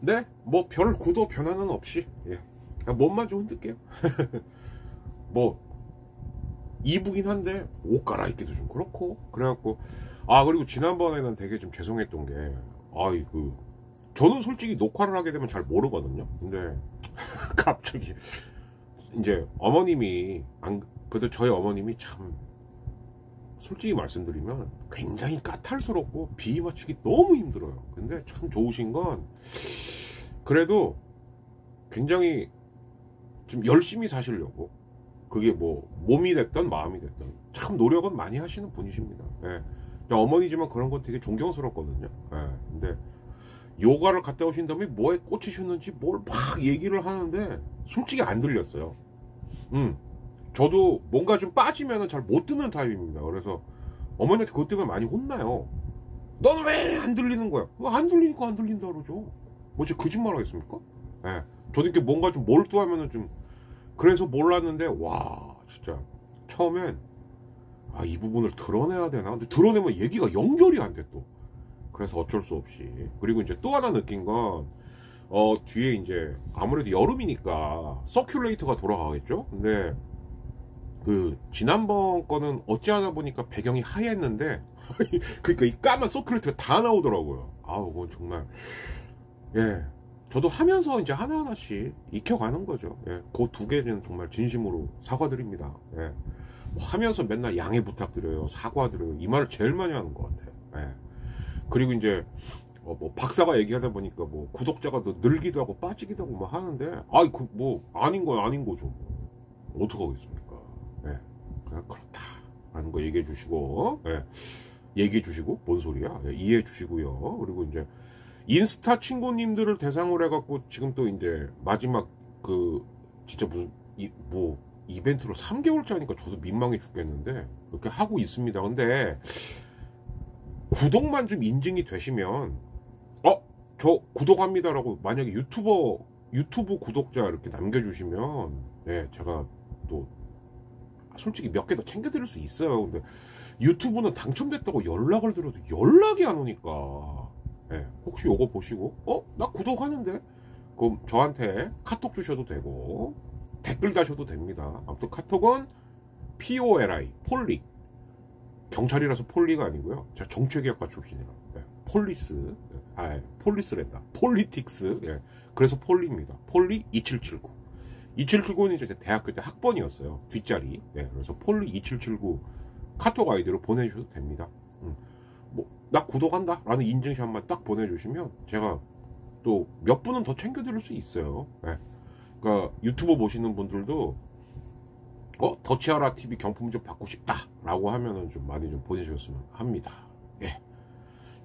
네, 뭐 별 구도 변화는 없이, 예, 몸만 좀 흔들게요. 뭐 2부긴 한데 옷 갈아입기도 좀 그렇고 그래갖고, 아 그리고 지난번에는 되게 좀 죄송했던 게, 아이 그 저는 솔직히 녹화를 하게 되면 잘 모르거든요. 근데 갑자기 이제 어머님이, 안 그래도 저희 어머님이 참, 솔직히 말씀드리면 굉장히 까탈스럽고 비위 맞추기 너무 힘들어요. 근데 참 좋으신 건, 그래도 굉장히 좀 열심히 사시려고, 그게 뭐 몸이 됐든 마음이 됐든 참 노력은 많이 하시는 분이십니다. 예. 어머니지만 그런 건 되게 존경스럽거든요. 예. 근데 요가를 갔다 오신 다음에 뭐에 꽂히셨는지 뭘 막 얘기를 하는데 솔직히 안 들렸어요. 저도 뭔가 좀 빠지면 잘 못 듣는 타입입니다. 그래서 어머니한테 그것 때문에 많이 혼나요. 너는 왜 안 들리는 거야? 안 들리니까 안 들린다 그러죠. 뭐 진짜 거짓말 하겠습니까? 예. 저도 이렇게 뭔가 좀 몰두하면은 좀, 그래서 몰랐는데, 와 진짜 처음엔, 아 이 부분을 드러내야 되나? 근데 드러내면 얘기가 연결이 안 돼 또. 그래서 어쩔 수 없이. 그리고 이제 또 하나 느낀 건, 뒤에 이제 아무래도 여름이니까 서큘레이터가 돌아가겠죠? 근데 그 지난번 거는 어찌하다 보니까 배경이 하얘했는데 그러니까 이 까만 서큘레이터가 다 나오더라고요. 아우 그건 정말, 예, 저도 하면서 이제 하나하나씩 익혀가는 거죠. 예, 그 두 개는 정말 진심으로 사과드립니다. 예, 뭐 하면서 맨날 양해 부탁드려요, 사과드려요, 이 말을 제일 많이 하는 것 같아요. 예. 그리고 이제 뭐 박사가 얘기하다 보니까 뭐 구독자가 더 늘기도 하고 빠지기도 하고 뭐 하는데, 아이 그 뭐 아닌 건 아닌 거죠. 어떡하겠습니까? 예, 그냥 그렇다라는 거 얘기해 주시고, 예, 얘기해 주시고, 뭔 소리야? 예, 이해해 주시고요. 그리고 이제 인스타 친구님들을 대상으로 해갖고 지금 또 이제 마지막 그 진짜 무슨 뭐 이벤트로 3개월짜리니까 저도 민망해 죽겠는데 이렇게 하고 있습니다. 근데 구독만 좀 인증이 되시면, 저 구독합니다라고 만약에 유튜브 구독자 이렇게 남겨주시면, 네, 제가 또 솔직히 몇 개 더 챙겨드릴 수 있어요. 근데 유튜브는 당첨됐다고 연락을 드려도 연락이 안 오니까, 네, 혹시 요거 보시고 나 구독하는데, 그럼 저한테 카톡 주셔도 되고 댓글 다셔도 됩니다. 아무튼 카톡은 POLI, 폴리, 경찰이라서 폴리가 아니고요, 제가 정치개혁가 출신이라, 네, 폴리스, 폴리스랜다, 폴리틱스, 예, 그래서 폴리입니다. 폴리 2779. 2779는 이제 제 대학교 때 학번이었어요. 뒷자리. 예, 그래서 폴리 2779 카톡 아이디로 보내주셔도 됩니다. 뭐, 나 구독한다 라는 인증샷만 딱 보내주시면 제가 또 몇 분은 더 챙겨드릴 수 있어요. 예. 그러니까 유튜브 보시는 분들도 더치아라 TV 경품 좀 받고 싶다 라고 하면은 좀 많이 좀 보내주셨으면 합니다. 예.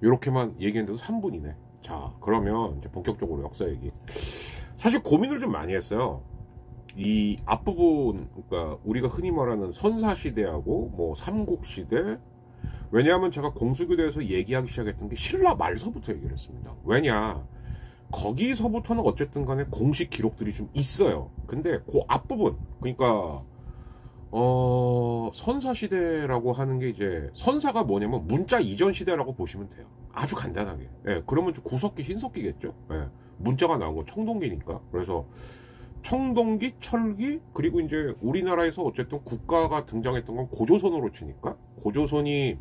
요렇게만 얘기했는데도 3분이네. 자, 그러면 이제 본격적으로 역사 얘기. 사실 고민을 좀 많이 했어요. 이 앞부분, 그러니까 우리가 흔히 말하는 선사시대하고 뭐 삼국시대, 왜냐하면 제가 공수교대에서 얘기하기 시작했던 게 신라 말서부터 얘기를 했습니다. 왜냐, 거기서부터는 어쨌든 간에 공식 기록들이 좀 있어요. 근데 그 앞부분, 그러니까 선사시대라고 하는 게 이제, 선사가 뭐냐면 문자 이전 시대라고 보시면 돼요. 아주 간단하게. 예, 그러면 좀 구석기, 흰석기겠죠. 예, 문자가 나온 건 청동기니까. 그래서 청동기, 철기, 그리고 이제 우리나라에서 어쨌든 국가가 등장했던 건 고조선으로 치니까, 고조선이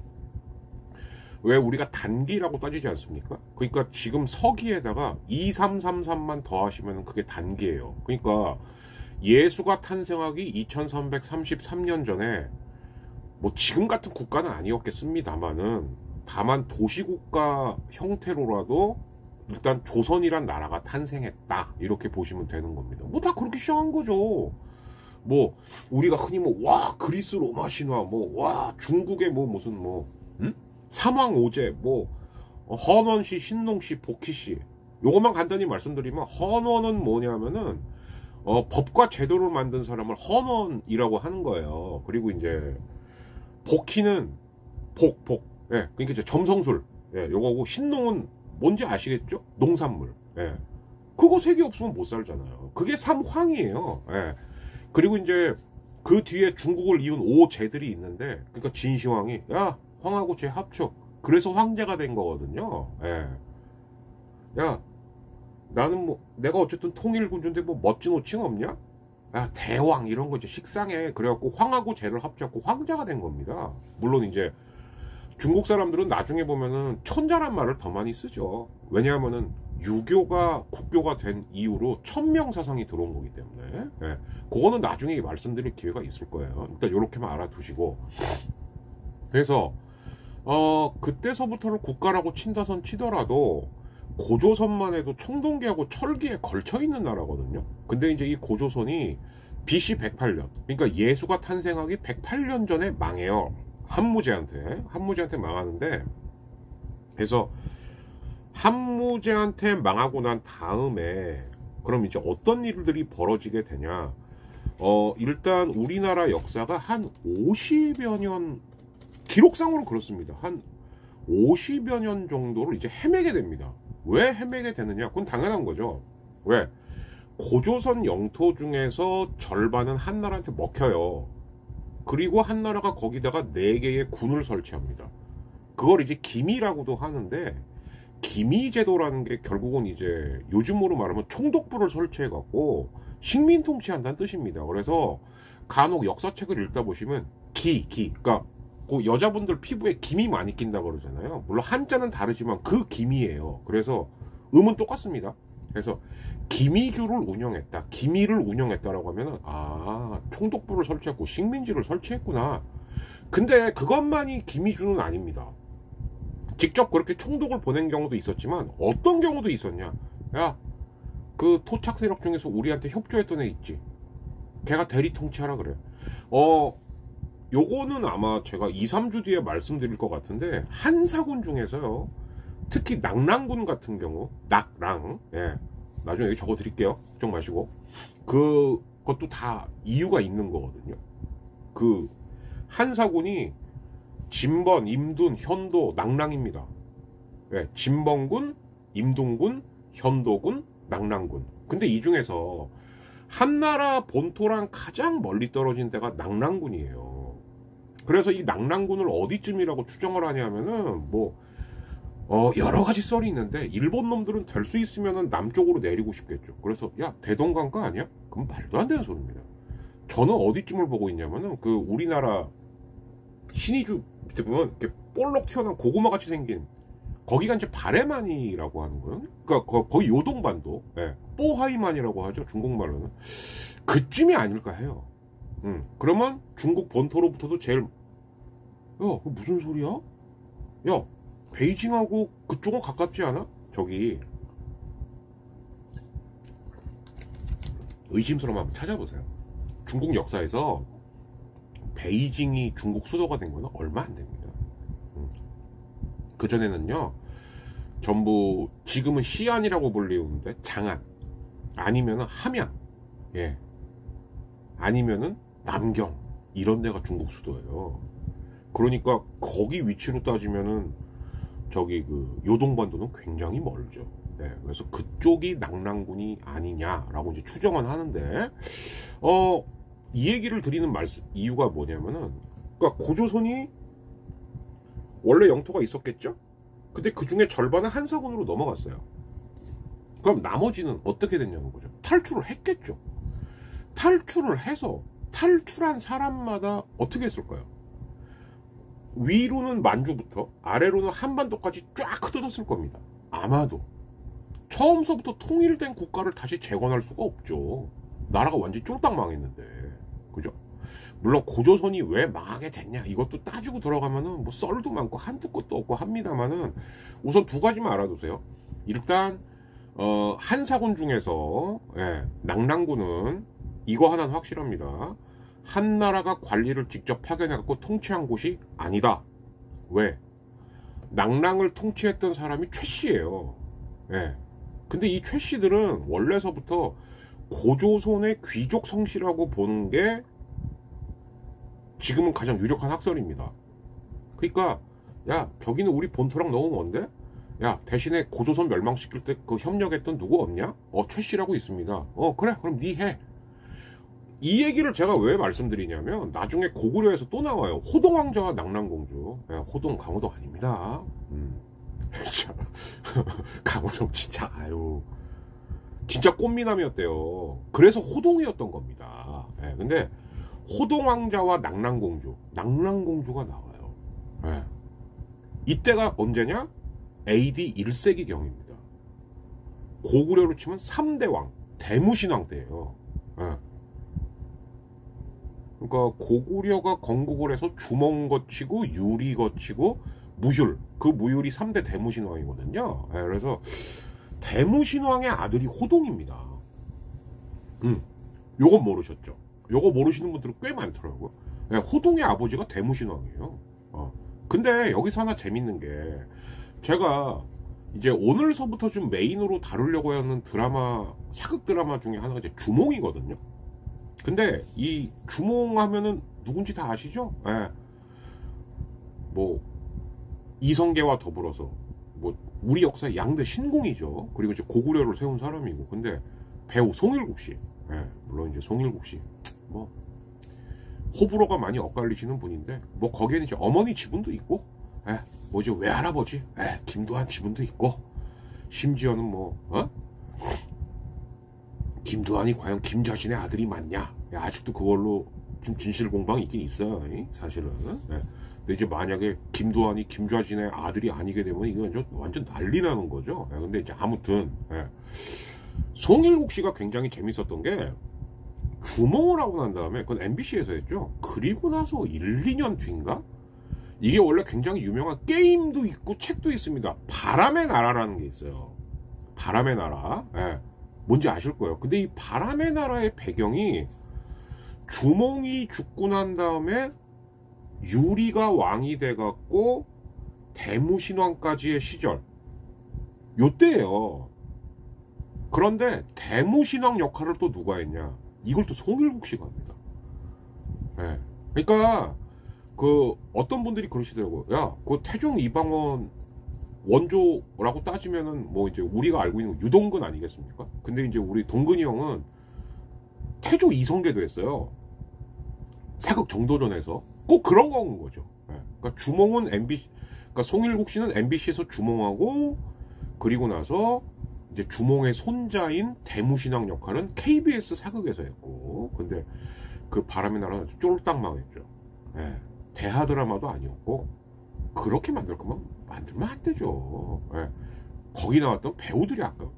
왜 우리가 단기라고 따지지 않습니까? 그러니까 지금 서기에다가 2333만 더하시면 그게 단기예요. 그러니까 예수가 탄생하기 2333년 전에 뭐 지금 같은 국가는 아니었겠습니다만은, 다만 도시국가 형태로라도 일단 조선이란 나라가 탄생했다, 이렇게 보시면 되는 겁니다. 뭐 다 그렇게 시작한 거죠. 뭐 우리가 흔히 뭐 와 그리스 로마 신화, 뭐 와 중국의 뭐 무슨 뭐 삼왕오제, 뭐 헌원씨, 신농씨, 복희씨, 요것만 간단히 말씀드리면, 헌원은 뭐냐면은 법과 제도를 만든 사람을 헌원이라고 하는 거예요. 그리고 이제 복희는 복, 예, 그러니까 이제 점성술, 예, 요거고 신농은 뭔지 아시겠죠? 농산물. 예. 그거 세 개 없으면 못 살잖아요. 그게 삼황이에요. 예. 그리고 이제 그 뒤에 중국을 이은 오제들이 있는데, 그러니까 진시황이 야 황하고 제 합쳐. 그래서 황제가 된 거거든요. 예. 야 나는 뭐 내가 어쨌든 통일군주인데 뭐 멋진 호칭 없냐? 야 대왕 이런 거 이제 식상해. 그래갖고 황하고 제를 합쳐갖고 황제가 된 겁니다. 물론 이제 중국 사람들은 나중에 보면은 천자란 말을 더 많이 쓰죠. 왜냐하면은 유교가 국교가 된 이후로 천명사상이 들어온 거기 때문에. 예. 그거는 나중에 말씀드릴 기회가 있을 거예요. 일단 요렇게만 알아두시고. 그래서 그때서부터는 국가라고 친다선 치더라도 고조선만 해도 청동기하고 철기에 걸쳐 있는 나라거든요. 근데 이제 이 고조선이 BC 108년, 그러니까 예수가 탄생하기 108년 전에 망해요. 한무제한테 망하는데, 그래서 한무제한테 망하고 난 다음에 그럼 이제 어떤 일들이 벌어지게 되냐? 일단 우리나라 역사가 한 50여 년, 기록상으로 그렇습니다. 한 50여 년 정도를 이제 헤매게 됩니다. 왜 헤매게 되느냐? 그건 당연한 거죠. 왜? 고조선 영토 중에서 절반은 한나라한테 먹혀요. 그리고 한나라가 거기다가 4개의 군을 설치합니다. 그걸 이제 기미라고도 하는데, 기미제도라는 게 결국은 이제 요즘으로 말하면 총독부를 설치해갖고 식민 통치한다는 뜻입니다. 그래서 간혹 역사책을 읽다 보시면 그러니까 그 여자분들 피부에 김이 많이 낀다 그러잖아요. 물론 한자는 다르지만 그 김이에요. 그래서 음은 똑같습니다. 그래서 기미주를 운영했다, 기미를 운영했다라고 하면은 총독부를 설치했고 식민지를 설치했구나. 근데 그것만이 기미주는 아닙니다. 직접 그렇게 총독을 보낸 경우도 있었지만 어떤 경우도 있었냐? 야, 그 토착 세력 중에서 우리한테 협조했던 애 있지. 걔가 대리 통치하라 그래. 요거는 아마 제가 2, 3주 뒤에 말씀드릴 것 같은데, 한사군 중에서요, 특히 낙랑군 같은 경우, 낙랑, 예, 나중에 여기 적어 드릴게요. 걱정 마시고. 그것도 다 이유가 있는 거거든요. 그 한사군이 진번, 임둔, 현도, 낙랑입니다. 예, 진번군, 임둔군, 현도군, 낙랑군. 근데 이 중에서 한나라 본토랑 가장 멀리 떨어진 데가 낙랑군이에요. 그래서 이 낙랑군을 어디쯤이라고 추정을 하냐면은 여러 가지 썰이 있는데, 일본 놈들은 될 수 있으면은 남쪽으로 내리고 싶겠죠. 그래서 야, 대동강가 아니야? 그럼 말도 안 되는 소리입니다. 저는 어디쯤을 보고 있냐면은 그 우리나라 신의주 밑에 보면 이렇게 볼록 튀어나온 고구마 같이 생긴, 거기가 이제 바레만이라고 하는 거예요. 그러니까 거의 요동반도, 예, 뽀하이만이라고 하죠, 중국말로는. 그쯤이 아닐까 해요. 그러면 중국 본토로부터도 제일, 야, 그 무슨 소리야? 야, 베이징하고 그쪽은 가깝지 않아? 저기 의심스러우면 한번 찾아보세요. 중국 역사에서 베이징이 중국 수도가 된 거는 얼마 안 됩니다. 그전에는요, 전부 지금은 시안이라고 불리우는데 장안, 아니면은 함양, 예, 아니면은 남경, 이런 데가 중국 수도예요. 그러니까 거기 위치로 따지면은 저기 그 요동반도는 굉장히 멀죠. 네, 그래서 그쪽이 낙랑군이 아니냐라고 이제 추정은 하는데, 이 얘기를 드리는 이유가 뭐냐면은, 그러니까 고조선이 원래 영토가 있었겠죠? 근데 그 중에 절반은 한사군으로 넘어갔어요. 그럼 나머지는 어떻게 됐냐는 거죠. 탈출을 했겠죠. 탈출을 해서 탈출한 사람마다 어떻게 했을까요? 위로는 만주부터 아래로는 한반도까지 쫙 흩어졌을 겁니다. 아마도 처음서부터 통일된 국가를 다시 재건할 수가 없죠. 나라가 완전히 쫄딱 망했는데, 그죠? 물론 고조선이 왜 망하게 됐냐, 이것도 따지고 들어가면은 뭐 썰도 많고 한두 것도 없고 합니다만은, 우선 두 가지만 알아두세요. 일단 한사군 중에서, 예, 낙랑군은 이거 하나는 확실합니다. 한나라가 관리를 직접 파견해갖고 통치한 곳이 아니다. 왜? 낙랑을 통치했던 사람이 최씨예요. 예. 근데 이 최씨들은 원래서부터 고조선의 귀족 성씨라고 보는 게 지금은 가장 유력한 학설입니다. 그러니까 야, 저기는 우리 본토랑 너무 먼데? 야, 대신에 고조선 멸망시킬 때 그 협력했던 누구 없냐? 최 씨라고 있습니다. 그래, 그럼 니 해. 이 얘기를 제가 왜 말씀드리냐면, 나중에 고구려에서 또 나와요. 호동왕자와 낙랑공주. 야, 호동, 강호동 아닙니다. 강호동 진짜, 아유. 진짜 꽃미남이었대요. 그래서 호동이었던 겁니다. 근데, 호동왕자와 낙랑공주가 나와요. 이때가 언제냐? AD 1세기경입니다. 고구려로 치면 3대왕, 대무신왕 때예요. 그러니까 고구려가 건국을 해서 주몽 거치고 유리 거치고 무율, 그 무율이 3대 대무신왕이거든요. 그래서 대무신왕의 아들이 호동입니다. 요거 모르셨죠? 요거 모르시는 분들은 꽤 많더라고요. 호동의 아버지가 대무신왕이에요. 근데 여기서 하나 재밌는 게, 제가 이제 오늘서부터 좀 메인으로 다루려고 하는 드라마, 사극 드라마 중에 하나가 이제 주몽이거든요. 근데 이 주몽 하면은 누군지 다 아시죠? 뭐 이성계와 더불어서 뭐 우리 역사의 양대 신궁이죠. 그리고 이제 고구려를 세운 사람이고. 근데 배우 송일국 씨, 물론 이제 송일국 씨 뭐 호불호가 많이 엇갈리시는 분인데, 뭐 거기에는 이제 어머니 지분도 있고, 뭐지 외할아버지, 김도한 지분도 있고, 심지어는 뭐 김도한이 과연 김자진의 아들이 맞냐? 아직도 그걸로 좀 진실 공방이 있긴 있어요, 사실은. 근데 이제 만약에 김도한이 김자진의 아들이 아니게 되면 이건 완전 난리 나는 거죠. 근데 이제 아무튼 송일국 씨가 굉장히 재밌었던 게, 주몽을 하고 난 다음에, 그건 MBC에서 했죠. 그리고 나서 1, 2년 뒤인가? 이게 원래 굉장히 유명한 게임도 있고 책도 있습니다. 바람의 나라라는 게 있어요. 바람의 나라. 뭔지 아실 거예요. 근데 이 바람의 나라의 배경이, 주몽이 죽고 난 다음에 유리가 왕이 돼갖고 대무신왕까지의 시절, 요때예요. 그런데 대무신왕 역할을 또 누가 했냐? 이걸 또 송일국 씨가 합니다. 그러니까 그 어떤 분들이 그러시더라고요. 야, 그 태종 이방원 원조라고 따지면은 뭐 이제 우리가 알고 있는 유동근 아니겠습니까? 근데 이제 우리 동근이 형은 태조 이성계도 했어요. 사극 정도전에서 꼭 그런 건 거죠. 그러니까 주몽은 MBC, 그러니까 송일국 씨는 MBC에서 주몽하고, 그리고 나서 이제 주몽의 손자인 대무신왕 역할은 KBS 사극에서 했고, 근데 그 바람의 나라는 쫄딱 망했죠. 대하 드라마도 아니었고, 그렇게 만들 거면 만들면 안 되죠. 거기 나왔던 배우들이 아까,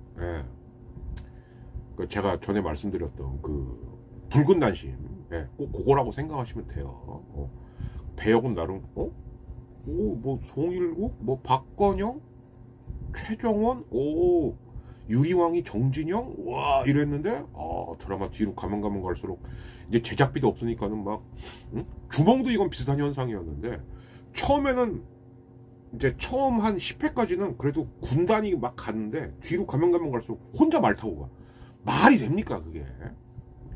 제가 전에 말씀드렸던 그 붉은 단심, 꼭 그거라고 생각하시면 돼요. 배역은 나름, 뭐 송일국, 뭐 박건영, 최정원, 유리왕이 정진영, 와 이랬는데, 드라마 뒤로 가면 갈수록 이제 제작비도 없으니까는 막, 주몽도 이건 비슷한 현상이었는데, 처음에는 이제 처음 한 10회까지는 그래도 군단이 막 갔는데, 뒤로 가면 갈수록 혼자 말 타고 가. 말이 됩니까 그게?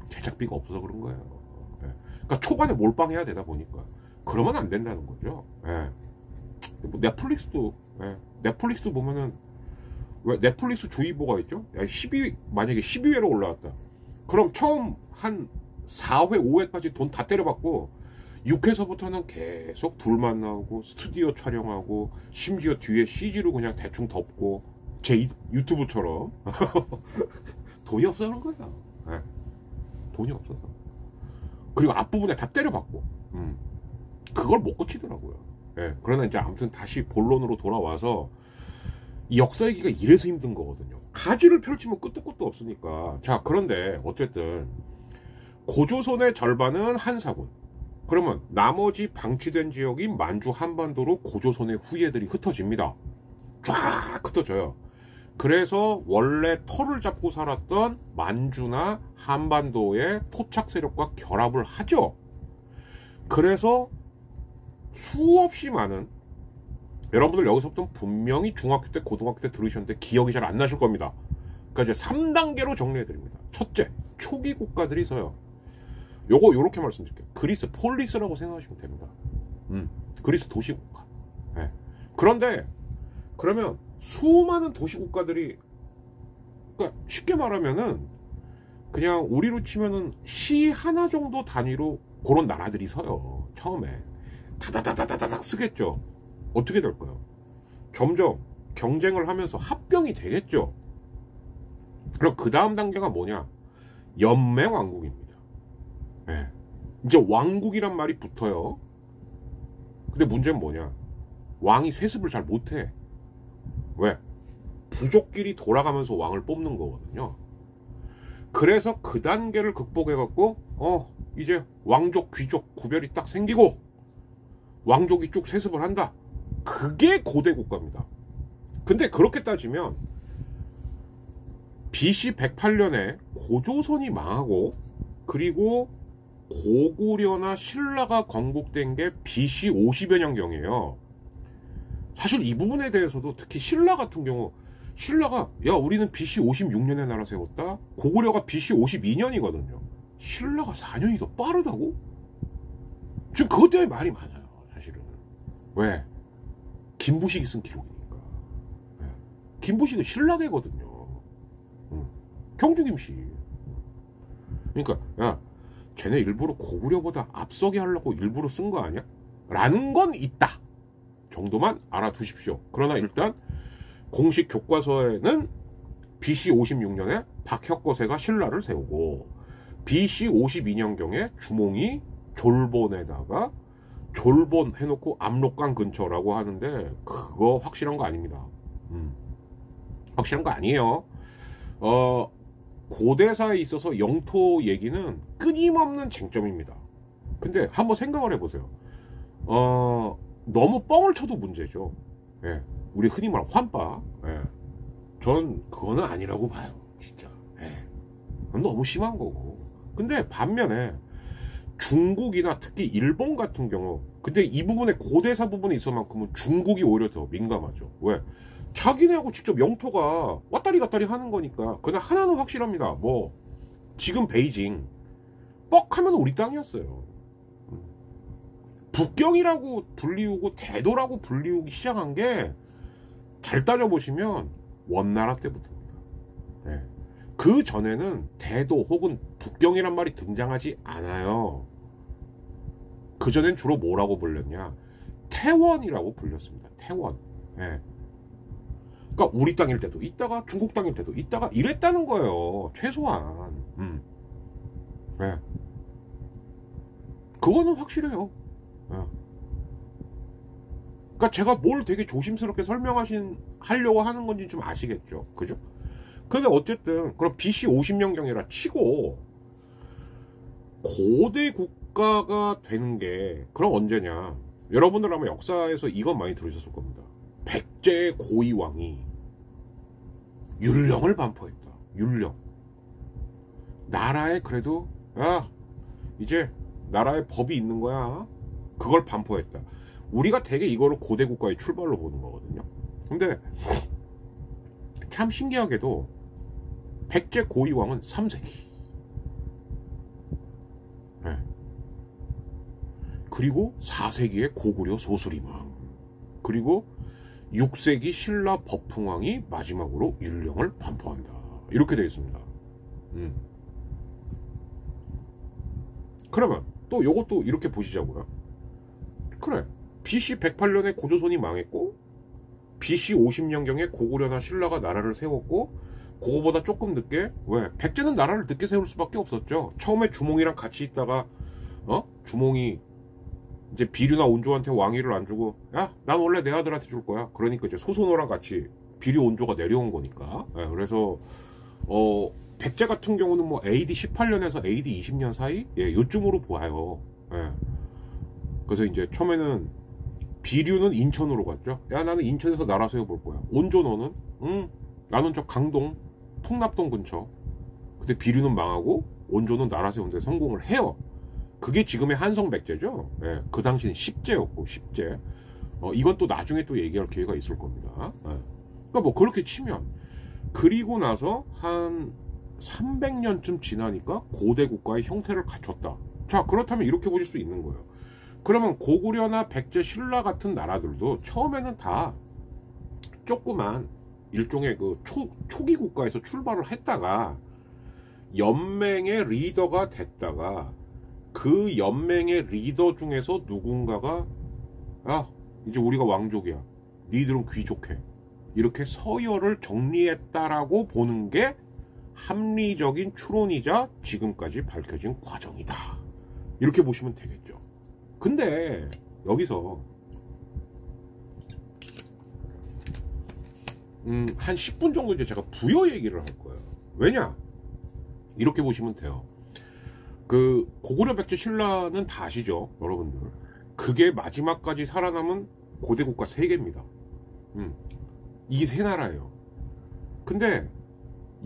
제작비가 없어서 그런 거예요. 그러니까 초반에 몰빵해야 되다 보니까 그러면 안 된다는 거죠. 뭐 넷플릭스도 보면은, 왜 넷플릭스 조이보가 있죠? 만약에 12회로 올라왔다. 그럼 처음 한 4회, 5회까지 돈 다 때려받고, 6회서부터는 계속 둘만 나오고, 스튜디오 촬영하고, 심지어 뒤에 CG로 그냥 대충 덮고, 제 유튜브처럼. 돈이 없어서는 거야. 돈이 없어서. 그리고 앞부분에 다 때려받고, 그걸 못 고치더라고요. 그러나 이제 아무튼 다시 본론으로 돌아와서, 이 역사 얘기가 이래서 힘든 거거든요. 가지를 펼치면 끝도 끝도 없으니까. 자, 그런데 어쨌든 고조선의 절반은 한사군. 그러면 나머지 방치된 지역인 만주 한반도로 고조선의 후예들이 흩어집니다. 쫙 흩어져요. 그래서 원래 터를 잡고 살았던 만주나 한반도의 토착 세력과 결합을 하죠. 그래서 수없이 많은, 여러분들 여기서부터 분명히 중학교 때, 고등학교 때 들으셨는데 기억이 잘 안 나실 겁니다. 그러니까 이제 3단계로 정리해드립니다. 첫째, 초기 국가들이 있어요. 요거 요렇게 말씀드릴게요. 그리스 폴리스라고 생각하시면 됩니다. 그리스 도시국가. 예. 그런데 그러면 수많은 도시국가들이, 그러니까 쉽게 말하면은 그냥 우리로 치면은 시 하나 정도 단위로 그런 나라들이 서요. 처음에 다다다다다닥 쓰겠죠. 어떻게 될까요? 점점 경쟁을 하면서 합병이 되겠죠. 그럼 그 다음 단계가 뭐냐? 연맹왕국입니다. 예. 이제 왕국이란 말이 붙어요. 근데 문제는 뭐냐? 왕이 세습을 잘 못해. 왜? 부족끼리 돌아가면서 왕을 뽑는 거거든요. 그래서 그 단계를 극복해갖고 이제 왕족 귀족 구별이 딱 생기고 왕족이 쭉 세습을 한다. 그게 고대 국가입니다. 근데 그렇게 따지면 BC 108년에 고조선이 망하고 그리고 고구려나 신라가 건국된 게 BC 50여 년경이에요. 사실 이 부분에 대해서도 특히 신라 같은 경우, 신라가 야 우리는 BC 56년에 나라 세웠다. 고구려가 BC 52년이거든요. 신라가 4년이 더 빠르다고? 지금 그것 때문에 말이 많아요. 사실은. 왜? 김부식이 쓴 기록이니까. 네. 김부식은 신라계거든요. 경주김씨. 그러니까 야 쟤네 일부러 고구려보다 앞서게 하려고 일부러 쓴 거 아니야? 라는 건 있다 정도만 알아두십시오. 그러나 일단 공식 교과서에는 BC 56년에 박혁거세가 신라를 세우고 BC 52년경에 주몽이 졸본에다가 졸본 해놓고 압록강 근처라고 하는데 그거 확실한 거 아닙니다. 확실한 거 아니에요. 고대사에 있어서 영토 얘기는 끊임없는 쟁점입니다. 근데 한번 생각을 해보세요. 너무 뻥을 쳐도 문제죠. 예. 우리 흔히 말하는 환빠. 예. 전 그거는 아니라고 봐요. 진짜. 예. 너무 심한 거고. 근데 반면에 중국이나 특히 일본 같은 경우, 근데 이 부분에 고대사 부분이 있어만큼은 중국이 오히려 더 민감하죠. 왜? 자기네하고 직접 영토가 왔다리 갔다리 하는 거니까. 그러나 하나는 확실합니다. 뭐 지금 베이징 뻑하면 우리 땅이었어요. 북경이라고 불리우고 대도라고 불리우기 시작한 게 잘 따져보시면 원나라 때부터입니다. 네. 그 전에는 대도 혹은 북경이란 말이 등장하지 않아요. 그 전엔 주로 뭐라고 불렸냐? 태원이라고 불렸습니다. 태원. 네. 그러니까 우리 땅일 때도 있다가 중국 땅일 때도 있다가 이랬다는 거예요. 최소한. 네. 그거는 확실해요. 네. 그러니까 제가 뭘 되게 조심스럽게 하려고 하는 건지 좀 아시겠죠. 그죠? 근데 어쨌든 그럼 BC 50년경이라 치고 고대 국가가 되는 게 그럼 언제냐? 여러분들 아마 역사에서 이건 많이 들으셨을 겁니다. 백제 고위왕이 율령을 반포했다. 율령. 나라에 그래도 야 이제 나라에 법이 있는 거야. 그걸 반포했다. 우리가 되게 이거를 고대 국가의 출발로 보는 거거든요. 근데 참 신기하게도 백제 고위왕은 3세기. 네. 그리고 4세기에 고구려 소수림왕. 그리고 6세기 신라 법흥왕이 마지막으로 율령을 반포한다. 이렇게 되어 있습니다. 그러면 또 요것도 이렇게 보시자고요. 그래. BC 108년에 고조선이 망했고 BC 50년경에 고구려나 신라가 나라를 세웠고 그거보다 조금 늦게 왜? 백제는 나라를 늦게 세울 수밖에 없었죠. 처음에 주몽이랑 같이 있다가 주몽이 이제 비류나 온조한테 왕위를 안 주고 야, 난 원래 내 아들한테 줄 거야. 그러니까 이제 소선호랑 같이 비류 온조가 내려온 거니까. 예, 그래서 백제 같은 경우는 뭐 AD 18년에서 AD 20년 사이 요쯤으로 보아요. 예. 그래서 이제 처음에는 비류는 인천으로 갔죠. 야, 나는 인천에서 나라 세워볼 거야. 온조 너는? 나는 저 강동 풍납동 근처. 근데 비류는 망하고 온조는 나라 세운 데 성공을 해요. 그게 지금의 한성백제죠. 예, 그 당시는 10제였고 10제. 이건 또 나중에 또 얘기할 기회가 있을 겁니다. 예. 그러니까 뭐 그렇게 치면 그리고 나서 한 300년쯤 지나니까 고대 국가의 형태를 갖췄다. 자, 그렇다면 이렇게 보실 수 있는 거예요. 그러면 고구려나 백제, 신라 같은 나라들도 처음에는 다 조그만 일종의 그 초기 국가에서 출발을 했다가 연맹의 리더가 됐다가 그 연맹의 리더 중에서 누군가가 야 이제 우리가 왕족이야, 니들은 귀족해, 이렇게 서열을 정리했다라고 보는 게 합리적인 추론이자 지금까지 밝혀진 과정이다, 이렇게 보시면 되겠죠. 근데 여기서 한 10분 정도 이제 제가 부여 얘기를 할 거예요. 왜냐? 이렇게 보시면 돼요. 그 고구려, 백제, 신라는 다 아시죠, 여러분들. 그게 마지막까지 살아남은 고대 국가 3개입니다. 이게 3나라예요. 근데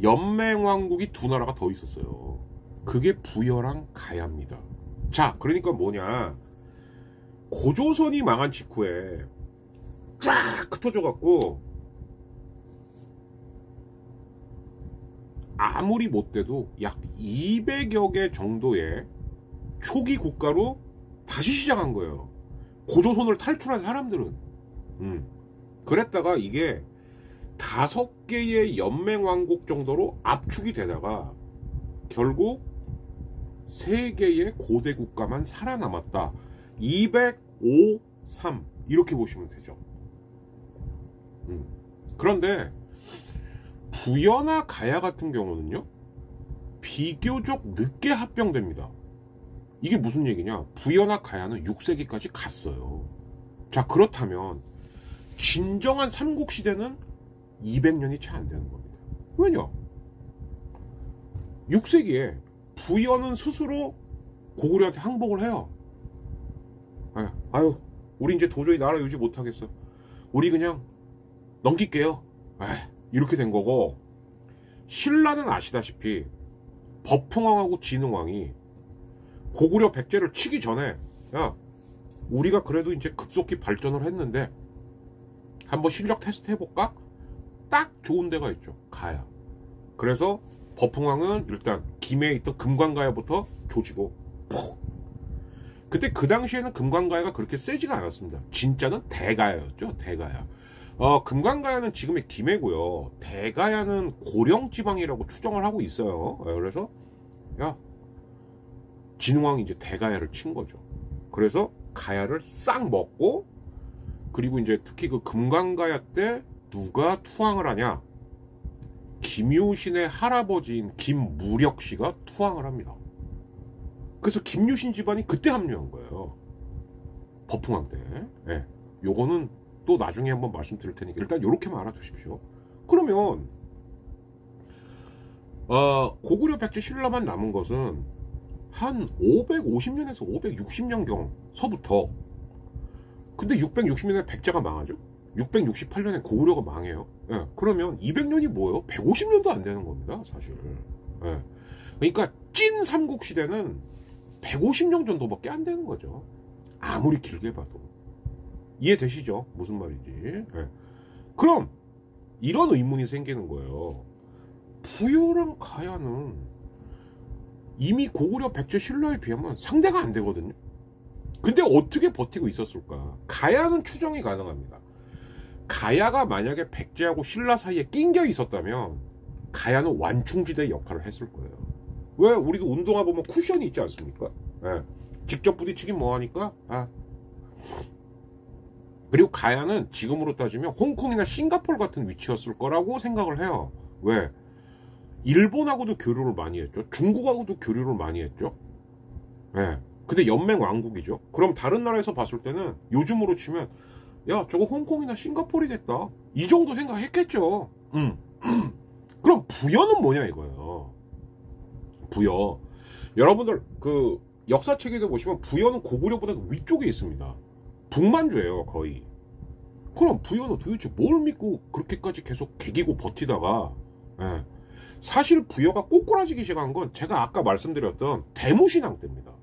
연맹왕국이 2나라가 더 있었어요. 그게 부여랑 가야입니다. 자, 그러니까 뭐냐, 고조선이 망한 직후에 쫙 흩어져 갖고 아무리 못돼도 약 200여 개 정도의 초기 국가로 다시 시작한 거예요. 고조선을 탈출한 사람들은. 그랬다가 이게 5개의 연맹왕국 정도로 압축이 되다가 결국 3개의 고대 국가만 살아남았다. 205, 3 이렇게 보시면 되죠. 그런데 부여나 가야 같은 경우는요, 비교적 늦게 합병됩니다. 이게 무슨 얘기냐? 부여나 가야는 6세기까지 갔어요. 자, 그렇다면 진정한 삼국시대는 200년이 채 안 되는 겁니다. 왜냐? 6세기에 부여는 스스로 고구려한테 항복을 해요. 아유, 우리 이제 도저히 나라 유지 못하겠어, 우리 그냥 넘길게요, 이렇게 된 거고, 신라는 아시다시피 법흥왕하고 진흥왕이 고구려, 백제를 치기 전에 야, 우리가 그래도 이제 급속히 발전을 했는데 한번 실력 테스트 해볼까? 딱 좋은 데가 있죠, 가야. 그래서 법흥왕은 일단 김해에 있던 금관가야부터 조지고 그때 그 당시에는 금관가야가 그렇게 세지가 않았습니다. 진짜는 대가야였죠, 대가야. 금관가야는 지금의 김해고요. 대가야는 고령지방이라고 추정을 하고 있어요. 그래서 야, 진흥왕이 이제 대가야를 친 거죠. 그래서 가야를 싹 먹고, 그리고 이제 특히 그 금관가야 때 누가 투항을 하냐? 김유신의 할아버지인 김무력 씨가 투항을 합니다. 그래서 김유신 집안이 그때 합류한 거예요, 법흥왕 때. 네. 요거는 또 나중에 한번 말씀드릴 테니까 일단 요렇게만 알아두십시오. 그러면 고구려, 백제, 신라만 남은 것은 한 550년에서 560년경 서부터. 근데 660년에 백제가 망하죠. 668년에 고구려가 망해요. 예, 그러면 200년이 뭐예요? 150년도 안 되는 겁니다, 사실. 예. 그러니까 찐 삼국시대는 150년 정도밖에 안 되는 거죠, 아무리 길게 봐도. 이해되시죠? 무슨 말인지. 예. 그럼 이런 의문이 생기는 거예요. 부여랑 가야는 이미 고구려, 백제, 신라에 비하면 상대가 안 되거든요. 근데 어떻게 버티고 있었을까? 가야는 추정이 가능합니다. 가야가 만약에 백제하고 신라 사이에 낑겨 있었다면 가야는 완충지대의 역할을 했을 거예요. 왜? 우리도 운동화 보면 쿠션이 있지 않습니까? 예. 직접 부딪히긴 뭐하니까. 그리고 가야는 지금으로 따지면 홍콩이나 싱가포르 같은 위치였을 거라고 생각을 해요. 왜? 일본하고도 교류를 많이 했죠. 중국하고도 교류를 많이 했죠. 예. 근데 연맹 왕국이죠. 그럼 다른 나라에서 봤을 때는 요즘으로 치면 야, 저거 홍콩이나 싱가포르겠다, 이 정도 생각했겠죠. 그럼 부여는 뭐냐 이거예요. 부여. 여러분들 그 역사책에도 보시면 부여는 고구려보다 위쪽에 있습니다. 북만주예요, 거의. 그럼 부여는 도대체 뭘 믿고 그렇게까지 계속 개기고 버티다가, 예. 사실 부여가 꼬꾸라지기 시작한 건 제가 아까 말씀드렸던 대무신앙 때입니다.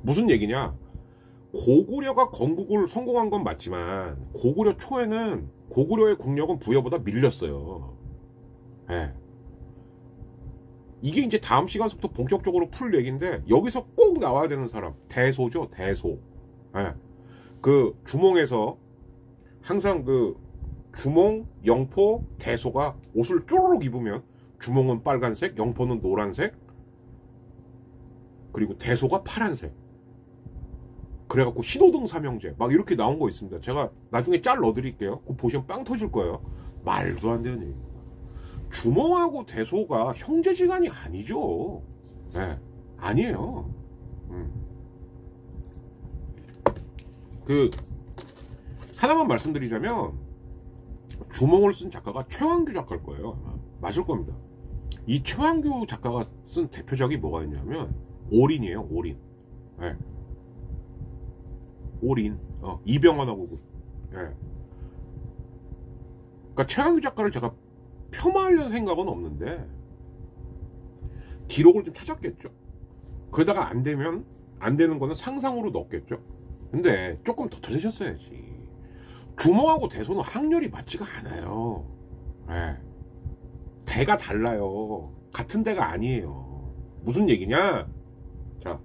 무슨 얘기냐? 고구려가 건국을 성공한 건 맞지만 고구려 초에는 고구려의 국력은 부여보다 밀렸어요. 예. 이게 이제 다음 시간부터 본격적으로 풀 얘기인데 여기서 꼭 나와야 되는 사람 대소죠. 대소. 예. 그 주몽에서 항상 그 주몽, 영포, 대소가 옷을 쪼르륵 입으면 주몽은 빨간색, 영포는 노란색, 그리고 대소가 파란색. 그래갖고 신호등 삼형제 막 이렇게 나온 거 있습니다. 제가 나중에 짤 넣어드릴게요. 그거 보시면 빵 터질 거예요. 말도 안 되는 얘기입니다. 주몽하고 대소가 형제지간이 아니죠. 네, 아니에요. 그 하나만 말씀드리자면 주몽을 쓴 작가가 최완규 작가일 거예요. 맞을 겁니다. 이 최완규 작가가 쓴 대표작이 뭐가 있냐면 올인이에요. 올인. 네. 올인. 이병헌하고 예. 그러니까 최완규 작가를 제가 폄하하려는 생각은 없는데 기록을 좀 찾았겠죠. 그러다가 안 되면 안 되는 거는 상상으로 넣었겠죠. 근데 조금 더 찾으셨어야지. 주몽하고 대소는 학렬이 맞지가 않아요. 예. 대가 달라요. 같은 대가 아니에요. 무슨 얘기냐? 자,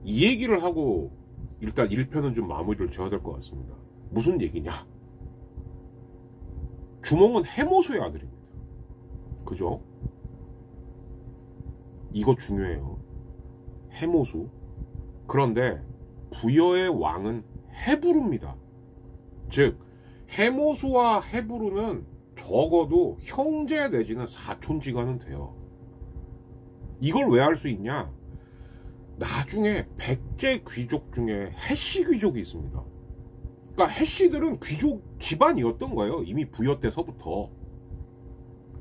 이 얘기를 하고 일단 1편은 좀 마무리를 지어야 될 것 같습니다. 무슨 얘기냐? 주몽은 해모수의 아들입니다. 그죠? 이거 중요해요. 해모수. 그런데 부여의 왕은 해부루입니다. 즉 해모수와 해부루는 적어도 형제 내지는 사촌지간은 돼요. 이걸 왜 알 수 있냐? 나중에 백제 귀족 중에 해씨 귀족이 있습니다. 그러니까 해씨들은 귀족 집안이었던 거예요. 이미 부여 때서부터.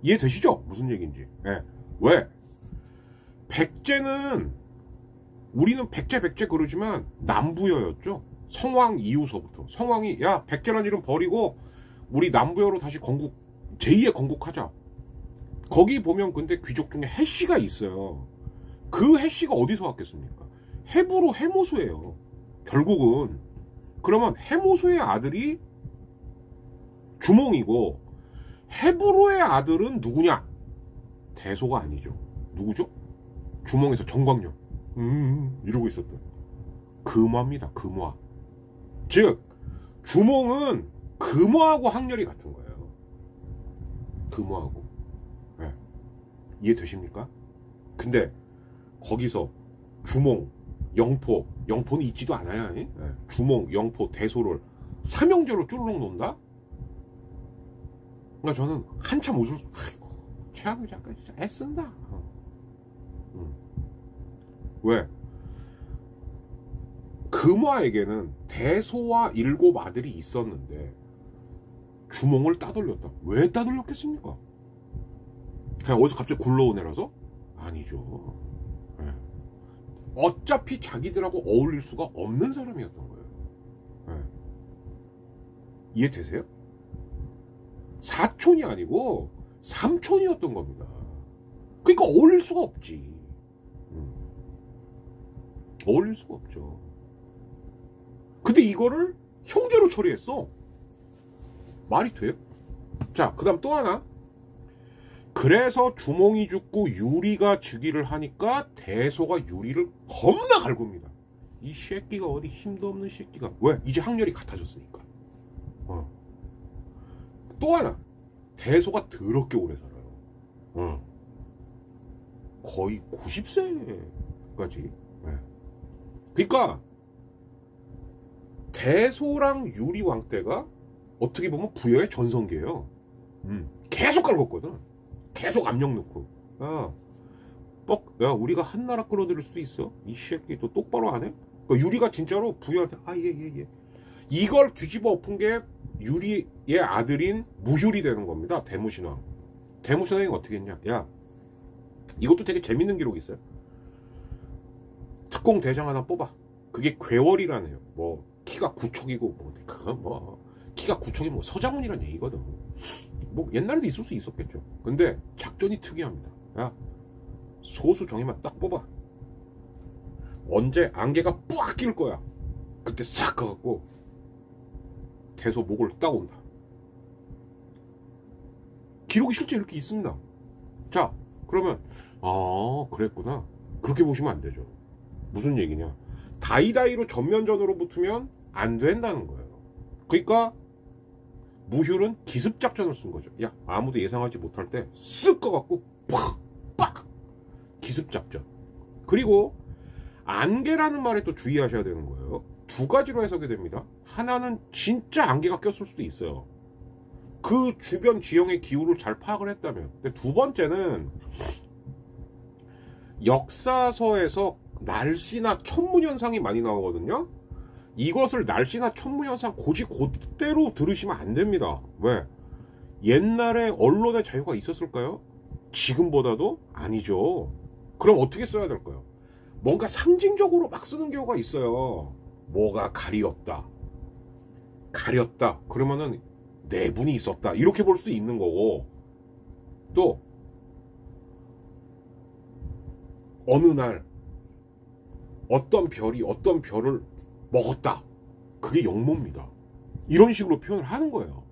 이해되시죠? 무슨 얘기인지. 네. 왜? 백제는 우리는 백제 그러지만 남부여였죠. 성왕 이후서부터. 성왕이 야 백제란 이름 버리고 우리 남부여로 다시 건국 제2의 건국하자. 거기 보면 근데 귀족 중에 해씨가 있어요. 그 해씨가 어디서 왔겠습니까? 해부로 해모수예요. 결국은. 그러면 해모수의 아들이 주몽이고 해부로의 아들은 누구냐? 대소가 아니죠. 누구죠? 주몽에서 정광용. 이러고 있었던 금화입니다. 금화. 즉 주몽은 금화하고 학렬이 같은 거예요. 금화하고. 네. 이해되십니까? 근데 거기서 주몽, 영포는 있지도 않아요. 네. 주몽, 영포, 대소를 삼형제로 쭈르륵 논다? 그러니까 저는 한참 웃을 아이고 최악의 작가 진짜 애쓴다. 왜? 금화에게는 대소와 7 아들이 있었는데 주몽을 따돌렸다. 왜 따돌렸겠습니까? 그냥 어디서 갑자기 굴러온 애라서? 아니죠. 네. 어차피 자기들하고 어울릴 수가 없는 사람이었던 거예요. 네. 이해되세요? 사촌이 아니고 삼촌이었던 겁니다. 그러니까 어울릴 수가 없지. 어울릴 수가 없죠. 근데 이거를 형제로 처리했어. 말이 돼요? 자, 그 다음 또 하나. 그래서 주몽이 죽고 유리가 즉위를 하니까 대소가 유리를 겁나 갈굽니다. 이 새끼가 어디 힘도 없는 새끼가. 왜? 이제 학렬이 같아졌으니까. 또 하나. 대소가 더럽게 오래 살아요. 거의 90세까지. 네. 그러니까 대소랑 유리왕 때가 어떻게 보면 부여의 전성기예요. 계속 갈궜거든. 계속 압력 넣고. 야, 우리가 한나라 끌어들일 수도 있어. 이 새끼 또 똑바로 안 해? 그러니까 유리가 진짜로 부여한테 예. 이걸 뒤집어 엎은 게 유리의 아들인 무휴리 되는 겁니다. 대무신왕. 대무신왕이 어떻게 했냐? 야, 이것도 되게 재밌는 기록이 있어요. 특공 대장 하나 뽑아. 그게 괴월이라네요. 뭐 키가 9척이고 그건 키가 9척이 서장훈이란 얘기거든. 뭐 옛날에도 있을 수 있었겠죠. 근데 작전이 특이합니다. 야, 소수 정예만 딱 뽑아. 언제 안개가 뿌악 낄 거야. 그때 싹 가갖고 대소 목을 딱 온다. 기록이 실제 이렇게 있습니다. 자, 그러면 그랬구나. 그렇게 보시면 안 되죠. 무슨 얘기냐? 다이다이로 전면전으로 붙으면 안 된다는 거예요. 그러니까 무휴는 기습작전을 쓴 거죠. 야, 아무도 예상하지 못할 때 쓱 꺼갖고 팍 기습작전. 그리고 안개라는 말에 또 주의하셔야 되는 거예요. 두 가지로 해석이 됩니다. 하나는 진짜 안개가 꼈을 수도 있어요. 그 주변 지형의 기후를 잘 파악을 했다면. 근데 두 번째는 역사서에서 날씨나 천문현상이 많이 나오거든요. 이것을 날씨나 천문현상 곧대로 들으시면 안 됩니다. 왜? 옛날에 언론의 자유가 있었을까요? 지금보다도 아니죠. 그럼 어떻게 써야 될까요? 뭔가 상징적으로 막 쓰는 경우가 있어요. 뭐가 가렸다. 그러면은 내분이 있었다. 이렇게 볼 수도 있는 거고, 또 어느 날 어떤 별이 어떤 별을 먹었다. 그게 영모입니다. 이런 식으로 표현을 하는 거예요.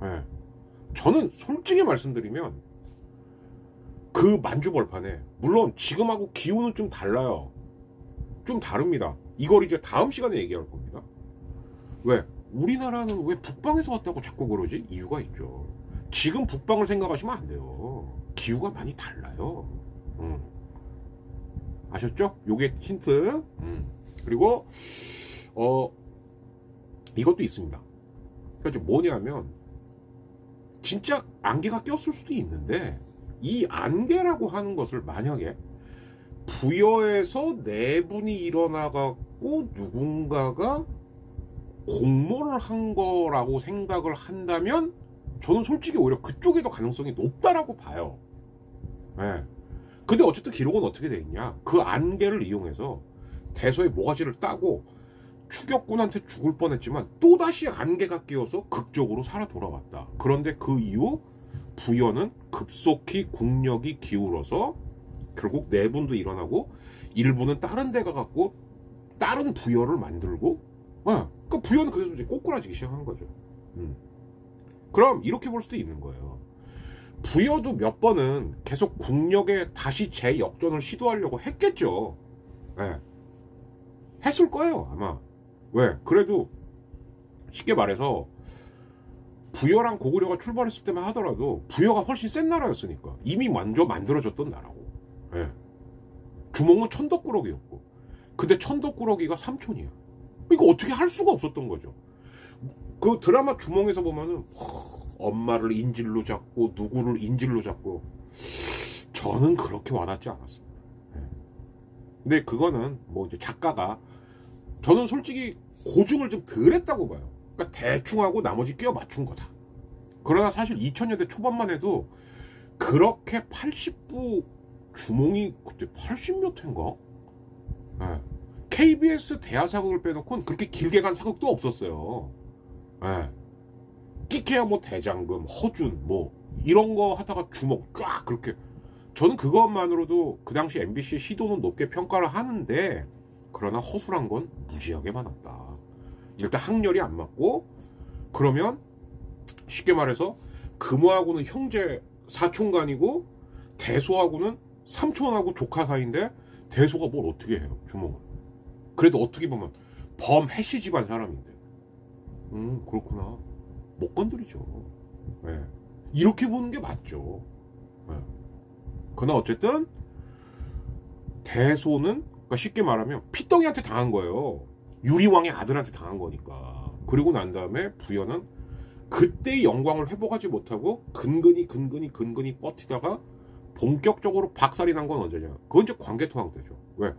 네. 저는 솔직히 말씀드리면 그 만주벌판에, 물론 지금하고 기후는 좀 달라요. 좀 다릅니다. 이걸 이제 다음 시간에 얘기할 겁니다. 왜? 우리나라는 왜 북방에서 왔다고 자꾸 그러지? 이유가 있죠. 지금 북방을 생각하시면 안 돼요. 기후가 많이 달라요. 아셨죠? 요게 힌트. 그리고 이것도 있습니다. 그러니까 뭐냐면 진짜 안개가 꼈을 수도 있는데, 이 안개라고 하는 것을 만약에 부여에서 내분이 일어나갖고 누군가가 공모를 한 거라고 생각을 한다면 저는 솔직히 오히려 그쪽에 더 가능성이 높다라고 봐요. 네. 근데 어쨌든 기록은 어떻게 돼 있냐? 그 안개를 이용해서 대서의 모가지를 따고 추격군한테 죽을 뻔했지만 또다시 안개가 끼어서 극적으로 살아 돌아왔다. 그런데 그 이후 부여는 급속히 국력이 기울어서 결국 내분도 일어나고, 일부는 다른 데 가갖고 다른 부여를 만들고, 그 부여는 그래서 이제 꼬꾸라지기 시작한 거죠. 그럼 이렇게 볼 수도 있는 거예요. 부여도 몇 번은 계속 국력에 다시 재역전을 시도하려고 했겠죠. 네. 했을 거예요, 아마. 왜? 그래도 쉽게 말해서 부여랑 고구려가 출발했을 때만 하더라도 부여가 훨씬 센 나라였으니까 이미 먼저 만들어졌던 나라고. 네. 주몽은 천덕꾸러기였고, 근데 천덕꾸러기가 삼촌이야. 이거 어떻게 할 수가 없었던 거죠. 그 드라마 주몽에서 보면은 엄마를 인질로 잡고 누구를 인질로 잡고, 저는 그렇게 와닿지 않았습니다. 네. 근데 그거는 뭐 이제 작가가, 저는 솔직히 고증을 좀 덜 했다고 봐요. 그러니까 대충 하고 나머지 끼워 맞춘 거다. 그러나 사실 2000년대 초반만 해도 그렇게 80부 주몽이 그때 80몇 회인가? 네. KBS 대하사극을 빼놓고는 그렇게 길게 간 사극도 없었어요. 네. 끼케야 뭐 대장금, 허준 뭐 이런 거 하다가 주먹 쫙 그렇게, 저는 그것만으로도 그 당시 MBC의 시도는 높게 평가를 하는데, 그러나 허술한 건 무지하게 많았다. 일단 학렬이 안 맞고, 그러면 쉽게 말해서 금호하고는 형제 사촌간이고 대소하고는 삼촌하고 조카 사이인데, 대소가 뭘 어떻게 해요, 주몽은. 그래도 어떻게 보면 범해씨 집안 사람인데, 그렇구나, 못 건드리죠. 네. 이렇게 보는 게 맞죠. 네. 그러나 어쨌든 대소는, 그러니까 쉽게 말하면 피덩이한테 당한 거예요. 유리왕의 아들한테 당한 거니까. 그리고 난 다음에 부여는 그때의 영광을 회복하지 못하고 근근히 버티다가 본격적으로 박살이 난 건 언제냐? 그건 이제 광개토항 때죠. 왜?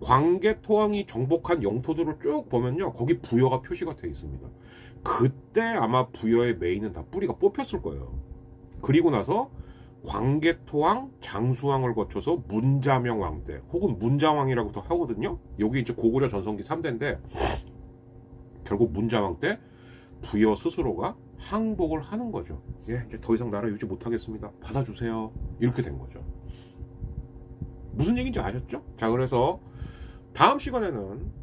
광개토항이 정복한 영토들을 쭉 보면요, 거기 부여가 표시가 되어 있습니다. 그때 아마 부여의 메인은 다 뿌리가 뽑혔을 거예요. 그리고 나서 광개토왕, 장수왕을 거쳐서 문자명왕 때, 혹은 문자왕이라고도 하거든요. 여기 이제 고구려 전성기 3대인데, 결국 문자왕 때 부여 스스로가 항복을 하는 거죠. 예, 이제 더 이상 나라 유지 못하겠습니다. 받아주세요. 이렇게 된 거죠. 무슨 얘기인지 아셨죠? 자, 그래서 다음 시간에는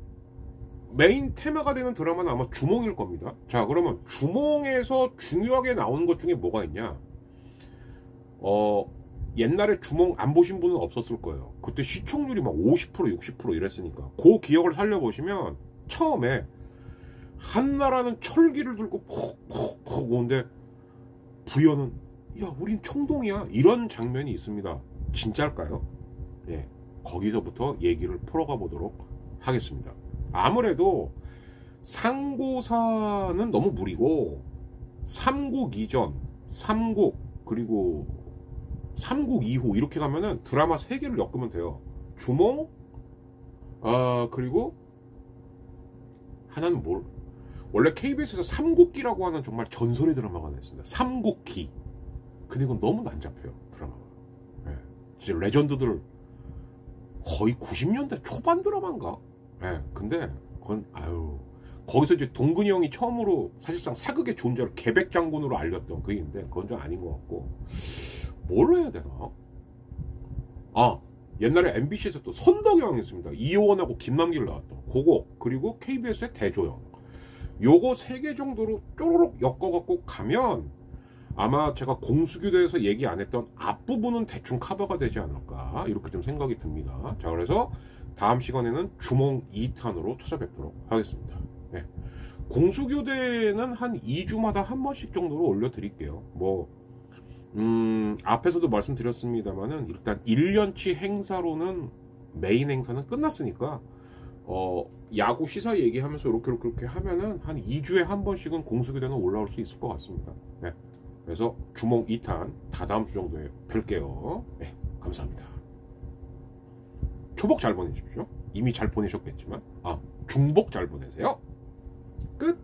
메인 테마가 되는 드라마는 아마 주몽일 겁니다. 자, 그러면 주몽에서 중요하게 나오는 것 중에 뭐가 있냐? 옛날에 주몽 안 보신 분은 없었을 거예요. 그때 시청률이 막 50% 60% 이랬으니까 그 기억을 살려보시면 처음에 한나라는 철기를 들고 퍽퍽퍽 오는데 부여는 야 우린 청동이야 이런 장면이 있습니다. 진짜일까요? 예, 거기서부터 얘기를 풀어가 보도록 하겠습니다. 아무래도 상고사는 너무 무리고 삼국 이전, 삼국 그리고 삼국 이후 이렇게 가면은 드라마 3개를 엮으면 돼요. 주몽, 그리고 하나는 뭘? 원래 KBS에서 삼국기라고 하는 정말 전설의 드라마가 하나 있습니다. 삼국기. 근데 이건 너무 난잡해요, 드라마가. 예. 진짜 레전드들 거의 90년대 초반 드라마인가? 예. 근데 그건 거기서 이제 동근이 형이 처음으로 사실상 사극의 존재를 계백장군으로 알렸던 그인데 그건 좀 아닌 것 같고 뭘 해야 되나? 옛날에 MBC에서 또 선덕여왕 있습니다. 이효원하고 김남길 나왔던 그거 그리고 KBS의 대조영 요거 3개 정도로 쪼로록 엮어갖고 가면 아마 제가 공수교대에서 얘기 안 했던 앞부분은 대충 커버가 되지 않을까 이렇게 좀 생각이 듭니다. 자, 그래서 다음 시간에는 주몽 2탄으로 찾아뵙도록 하겠습니다. 네. 공수교대는 한 2주마다 한 번씩 정도로 올려드릴게요. 앞에서도 말씀드렸습니다만은 일단 1년치 행사로는 메인 행사는 끝났으니까 야구 시사 얘기하면서 이렇게 하면은 한 2주에 한 번씩은 공수교대는 올라올 수 있을 것 같습니다. 네. 그래서 주몽 2탄 다다음 주 정도에 뵐게요. 네, 감사합니다. 초복 잘 보내십시오. 이미 잘 보내셨겠지만 중복 잘 보내세요. 끝.